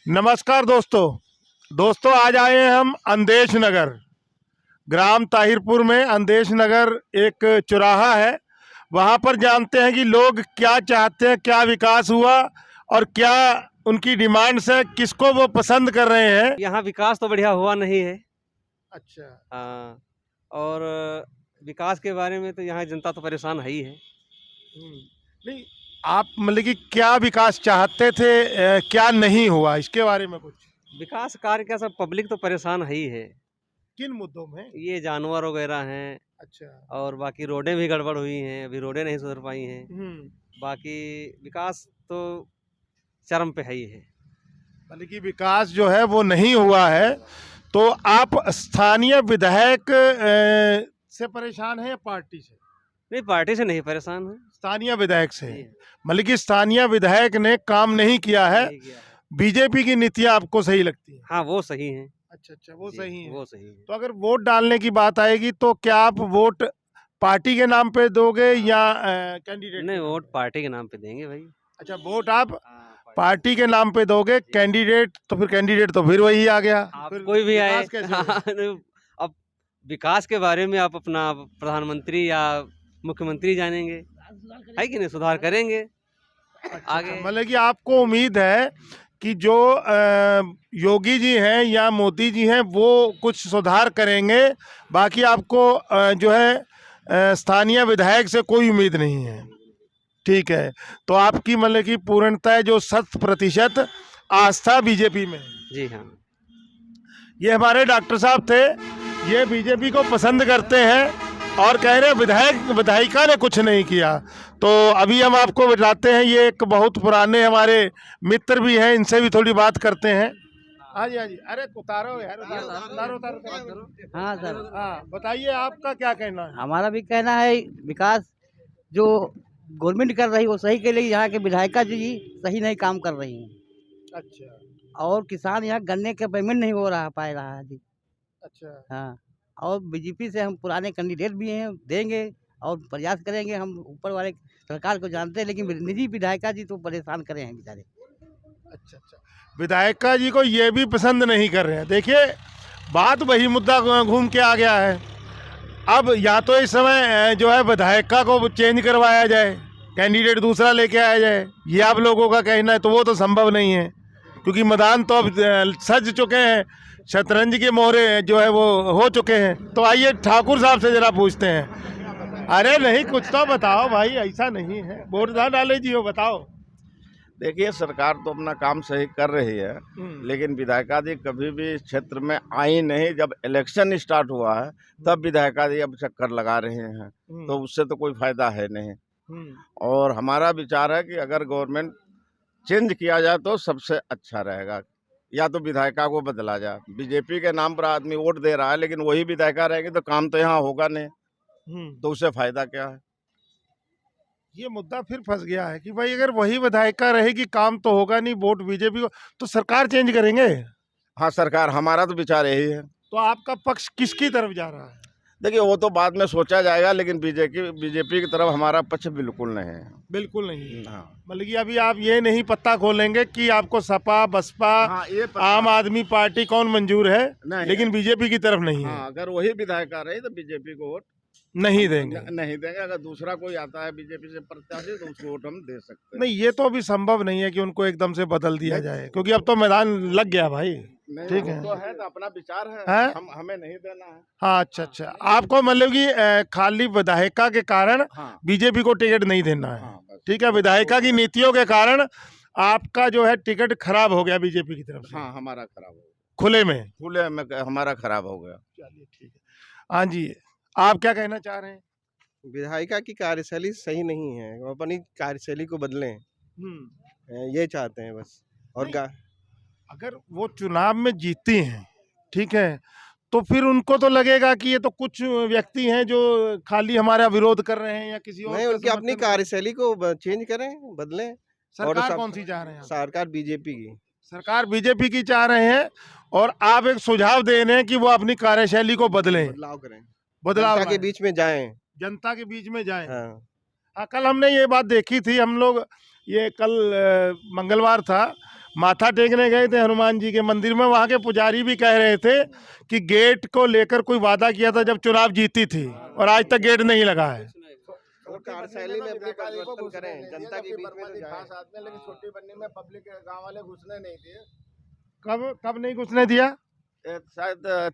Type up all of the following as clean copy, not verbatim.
नमस्कार दोस्तों आज आए हैं हम अंदेश नगर, ग्राम ताहिरपुर में अंदेश नगर एक चौराहा है। वहाँ पर जानते हैं कि लोग क्या चाहते हैं, क्या विकास हुआ और क्या उनकी डिमांड्स है, किसको वो पसंद कर रहे हैं। यहाँ विकास तो बढ़िया हुआ नहीं है। अच्छा। हाँ, और विकास के बारे में तो यहाँ जनता तो परेशान है ही है। नहीं, आप मतलब कि क्या विकास चाहते थे, क्या नहीं हुआ, इसके बारे में कुछ। विकास कार्य का सब पब्लिक तो परेशान है ही है। किन मुद्दों में? ये जानवर वगैरह हैं अच्छा। और बाकी रोडें भी गड़बड़ हुई हैं, अभी रोडें नहीं सुधर पाई हैं। बाकी विकास तो चरम पे है ही है। मतलब कि विकास जो है वो नहीं हुआ है। तो आप स्थानीय विधायक से परेशान हैं या पार्टी से? नहीं, पार्टी से नहीं परेशान है, स्थानीय विधायक से। जी। मतलब कि स्थानीय विधायक ने काम नहीं किया है। नहीं किया है। बीजेपी की नीतियां आपको सही लगती है? हाँ, वो सही है। अच्छा, वो जी, सही है। वो सही है। तो अगर वोट डालने की बात आएगी तो क्या आप वोट पार्टी के नाम पे दोगे या कैंडिडेट? नहीं, वोट पार्टी के नाम पे देंगे भाई। अच्छा, वोट आप पार्टी के नाम पे दोगे, कैंडिडेट तो फिर वही आ गया। आप फिर कोई भी आए। विकास कैसे होगा? अब विकास के बारे में आप अपना प्रधानमंत्री या मुख्यमंत्री जानेंगे, है कि नहीं, सुधार करेंगे आगे। मतलब कि आपको उम्मीद है कि जो योगी जी हैं या मोदी जी हैं वो कुछ सुधार करेंगे, बाकी आपको जो है स्थानीय विधायक से कोई उम्मीद नहीं है। ठीक है, तो आपकी मतलब कि पूर्णतः जो 100% आस्था बीजेपी में है। जी हाँ। ये हमारे डॉक्टर साहब थे, ये बीजेपी को पसंद करते हैं और कह रहे हैं विधायिका ने कुछ नहीं किया। तो अभी हम आपको बताते हैं, ये एक बहुत पुराने हमारे मित्र भी हैं, इनसे भी थोड़ी बात करते हैं। हाँ जी, अरे उतारो यार, उतारो। हाँ सर, हाँ, बताइए आपका क्या कहना है? हमारा भी कहना है विकास जो गवर्नमेंट कर रही है वो सही के लिए, यहाँ के विधायिका जी सही नहीं काम कर रही हैं। अच्छा। और किसान यहाँ गन्ने का पेमेंट नहीं हो रहा पाए रहा है जी। अच्छा। हाँ, और बीजेपी से हम पुराने कैंडिडेट भी हैं, देंगे और प्रयास करेंगे। हम ऊपर वाले सरकार को जानते हैं, लेकिन निजी विधायिका जी तो परेशान करे हैं बेचारे। अच्छा, विधायिका जी को ये भी पसंद नहीं कर रहे हैं। देखिए, बात वही मुद्दा घूम के आ गया है। अब या तो इस समय जो है विधायिका को चेंज करवाया जाए, कैंडिडेट दूसरा लेके आया जाए, ये आप लोगों का कहना है। तो वो तो संभव नहीं है, क्योंकि मैदान तो अब सज चुके हैं, शतरंज के मोहरे जो है वो हो चुके हैं। तो आइए ठाकुर साहब से जरा पूछते हैं। अरे नहीं, कुछ तो बताओ भाई, ऐसा नहीं है वोट ना डाले जी, हो बताओ। देखिए, सरकार तो अपना काम सही कर रही है, लेकिन विधायिका जी कभी भी इस क्षेत्र में आई नहीं। जब इलेक्शन स्टार्ट हुआ है तब विधायिका जी अब चक्कर लगा रहे हैं, तो उससे तो कोई फायदा है नहीं। और हमारा विचार है कि अगर गवर्नमेंट चेंज किया जाए तो सबसे अच्छा रहेगा, या तो विधायिका को बदला जाए। बीजेपी के नाम पर आदमी वोट दे रहा है, लेकिन वही विधायिका रहेगी तो काम तो यहाँ होगा नहीं, तो उससे फायदा क्या है? ये मुद्दा फिर फंस गया है कि भाई अगर वही विधायिका रहेगी काम तो होगा नहीं, वोट बीजेपी को, तो सरकार चेंज करेंगे। हाँ, सरकार, हमारा तो विचार यही है। तो आपका पक्ष किसकी तरफ जा रहा है? देखिए, वो तो बाद में सोचा जाएगा, लेकिन बीजेपी की तरफ हमारा पक्ष बिल्कुल नहीं है। बिल्कुल नहीं। हाँ। मतलब कि अभी आप ये नहीं पत्ता खोलेंगे कि आपको सपा, बसपा, हाँ, ये आम आदमी पार्टी कौन मंजूर है, लेकिन बीजेपी की तरफ नहीं है। हाँ, अगर वही विधायक आ रही तो बीजेपी को वोट नहीं देंगे। नहीं देंगे। अगर दूसरा कोई आता है बीजेपी से प्रत्याशी तो उसको वोट हम दे सकते हैं। नहीं, ये तो अभी संभव नहीं है कि उनको एकदम से बदल दिया जाए, क्योंकि अब तो मैदान लग गया भाई। ठीक है, तो है तो अपना विचार है, हमें नहीं देना है। हाँ, अच्छा, आपको मतलब कि खाली विधायिका के कारण बीजेपी को टिकट नहीं देना है। ठीक है, विधायिका की नीतियों के कारण आपका जो है टिकट खराब हो गया बीजेपी की तरफ से। हाँ, हमारा खराब हो गया। खुले में हमारा खराब हो गया। चलिए, ठीक है। हाँ जी, आप क्या कहना चाह रहे हैं? विधायिका की कार्यशैली सही नहीं है, वो अपनी कार्यशैली को बदलें, ये चाहते हैं बस। और अगर वो चुनाव में जीती हैं, ठीक है, तो फिर उनको तो लगेगा कि ये तो कुछ व्यक्ति हैं जो खाली हमारा विरोध कर रहे हैं या किसी और नहीं, उनकी अपनी कार्यशैली को चेंज करें, बदलें। सरकार कौन सी चाह रहे हैं? सरकार बीजेपी की। सरकार बीजेपी की चाह रहे हैं, और आप एक सुझाव दे रहे हैं कि वो अपनी कार्यशैली को बदलें, बदलाव करें, बदलाव जनता के बीच में जाएं। जनता के बीच में जाएं। हाँ। कल हमने ये बात देखी थी, हम लोग ये कल मंगलवार था, माथा टेकने गए थे हनुमान जी के मंदिर में, वहाँ के पुजारी भी कह रहे थे कि गेट को लेकर कोई वादा किया था जब चुनाव जीती थी, और आज तक गेट नहीं लगा है। और कार्यशैली में अपने परिवर्तन करें, जनता के बीच में तो जाएं। लेकिन छोटी बन्नी में पब्लिक गांव वाले घुसने नहीं दिए। कब नहीं घुसने दिया? शायद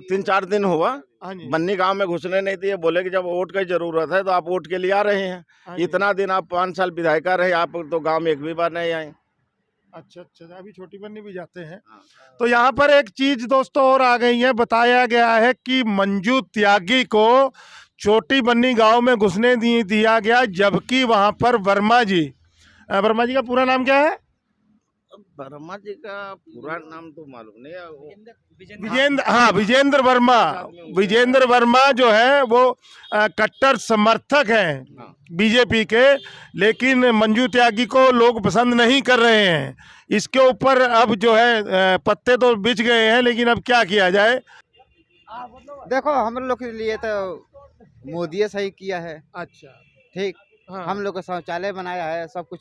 3-4 दिन हुआ, हाँ जी। बन्नी गांव में घुसने नहीं दिए। बोले कि जब वोट की जरूरत है तो आप वोट के लिए आ रहे हैं। हाँ जी। इतना दिन आप 5 साल विधायिका रहे, आप तो गांव में एक भी बार नहीं आए। अच्छा, अभी छोटी बन्नी भी जाते हैं। तो यहाँ पर एक चीज दोस्तों और आ गई है, बताया गया है कि मंजू त्यागी को छोटी बन्नी गांव में घुसने दिया गया, जबकि वहां पर वर्मा जी का पूरा नाम क्या है? वर्मा जी का पूरा नाम तो मालूम नहीं है। विजेंद्र वर्मा जो है वो कट्टर समर्थक हैं बीजेपी के, लेकिन मंजू त्यागी को लोग पसंद नहीं कर रहे हैं। इसके ऊपर अब जो है पत्ते तो बिछ गए हैं, लेकिन अब क्या किया जाए? देखो हम लोग के लिए तो मोदी सही किया है। अच्छा, ठीक, हाँ। हम लोग को शौचालय बनाया है, सब कुछ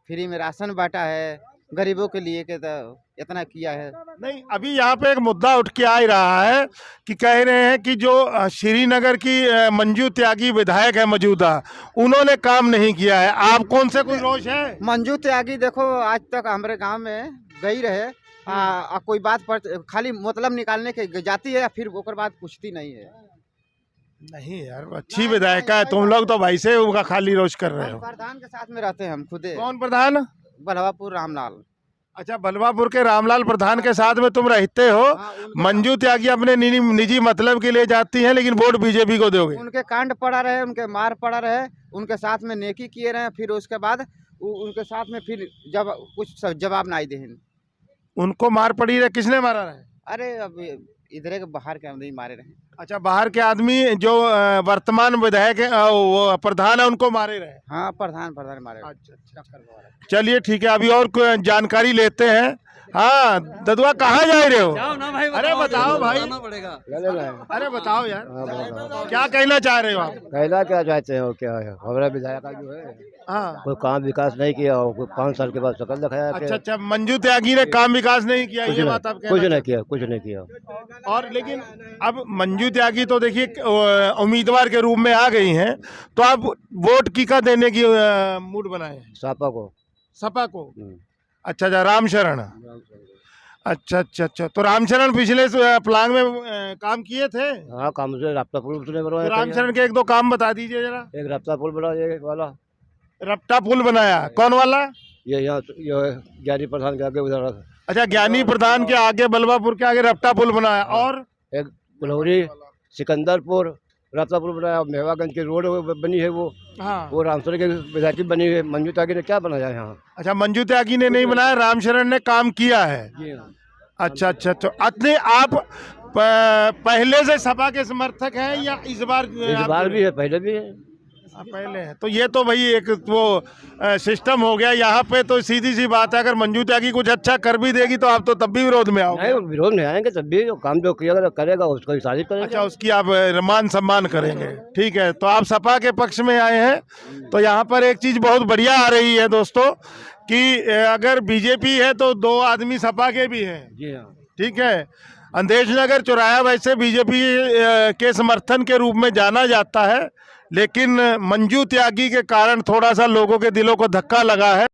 फ्री में राशन बांटा है, गरीबों के लिए के तो इतना किया है। नहीं, अभी यहाँ पे एक मुद्दा उठ के आ ही रहा है कि कह रहे हैं कि जो श्रीनगर की मंजू त्यागी विधायक है मौजूदा, उन्होंने काम नहीं किया है। आप कौन से कोई रोष है? मंजू त्यागी देखो आज तक हमारे गांव में गई रहे, कोई बात पर खाली मतलब निकालने के जाती है, फिर ओकर बाद पूछती नहीं है। नहीं यार, अच्छी विधायिका है, तुम लोग तो भाई से उनका खाली रोष कर रहे हो। प्रधान के साथ में रहते हैं हम खुदे। कौन प्रधान? बलवापुर रामलाल। अच्छा, बलवापुर के रामलाल प्रधान के साथ में तुम रहते हो। मंजू त्यागी अपने निजी मतलब के लिए जाती हैं, लेकिन वोट बीजेपी को दोगे। उनके कांड पड़ा रहे, उनके मार पड़ा रहे, उनके साथ में नेकी किए रहे, फिर उसके बाद उनके साथ में फिर जब कुछ जवाब नहीं दे। उनको मार पड़ी रहे? किसने मारा रहे? अरे अब इधर के बाहर के अंदर ही मारे रहे। अच्छा, बाहर के आदमी जो वर्तमान विधायक वो प्रधान है, उनको मारे रहे? हाँ, प्रधान मारे रहे। अच्छा, चलिए ठीक है, अभी और कोई जानकारी लेते हैं। हाँ ददुआ, कहाँ जा रहे हो? ना भाई, अरे बताओ भाई, पड़ेगा। अरे बताओ यार, क्या कहना चाह रहे हो आप? कहना क्या चाहते हो? क्या है हमारा विधायक जो है, हाँ, कोई काम विकास नहीं किया और 5 साल के बाद शकल दिखाया। अच्छा, मंजू त्यागी ने काम विकास नहीं किया, ये बात आप कुछ नहीं किया, कुछ नहीं किया। और लेकिन अब मंजू त्यागी तो देखिए उम्मीदवार के रूप में आ गई हैं, तो आप वोट किसका देने की मूड बनाए? सपा को। अच्छा, रामशरण। अच्छा, तो रामशरण पिछले प्लान में काम किए थे? हाँ, काम से रफ्ता पुल तो रामशरण के 1-2 काम बता दीजिए जरा। एक रफ्ता पुल बना, ये वाला रफ्ता पुल बनाया। कौन वाला? ये यहाँ ज्ञानी प्रधान के आगे उधर। अच्छा, ज्ञानी प्रधान के आगे, बलवापुर के आगे रफ्ता पुल बनाया। और एक कुल्हौरी सिकंदरपुर रफ्ता पुल बनाया। मेवागंज की रोड बनी है वो रामशरण के विधायक बनी है। मंजू त्यागी ने क्या बनाया यहाँ? अच्छा, मंजू त्यागी ने नहीं बनाया, रामशरण ने काम किया है। अच्छा, तो अपने आप पहले से सपा के समर्थक हैं या इस बार भी है? पहले भी है। पहले है। तो ये तो भाई एक वो सिस्टम हो गया यहाँ पे। तो सीधी सी बात है, अगर मंजू त्यागी कुछ अच्छा कर भी देगी तो आप तो तब भी विरोध में आओगे। नहीं, विरोध में आएंगे, तब भी काम जो करेगा उसको ही तारीफ करेंगे। अच्छा, उसकी आप मान सम्मान करेंगे, ठीक है। तो आप सपा के पक्ष में आए हैं। तो यहाँ पर एक चीज़ बहुत बढ़िया आ रही है दोस्तों, कि अगर बीजेपी है तो 2 आदमी सपा के भी हैं। जी हाँ, ठीक है। अंदेश नगर चौराहा वैसे बीजेपी के समर्थन के रूप में जाना जाता है, लेकिन मंजू त्यागी के कारण थोड़ा सा लोगों के दिलों को धक्का लगा है।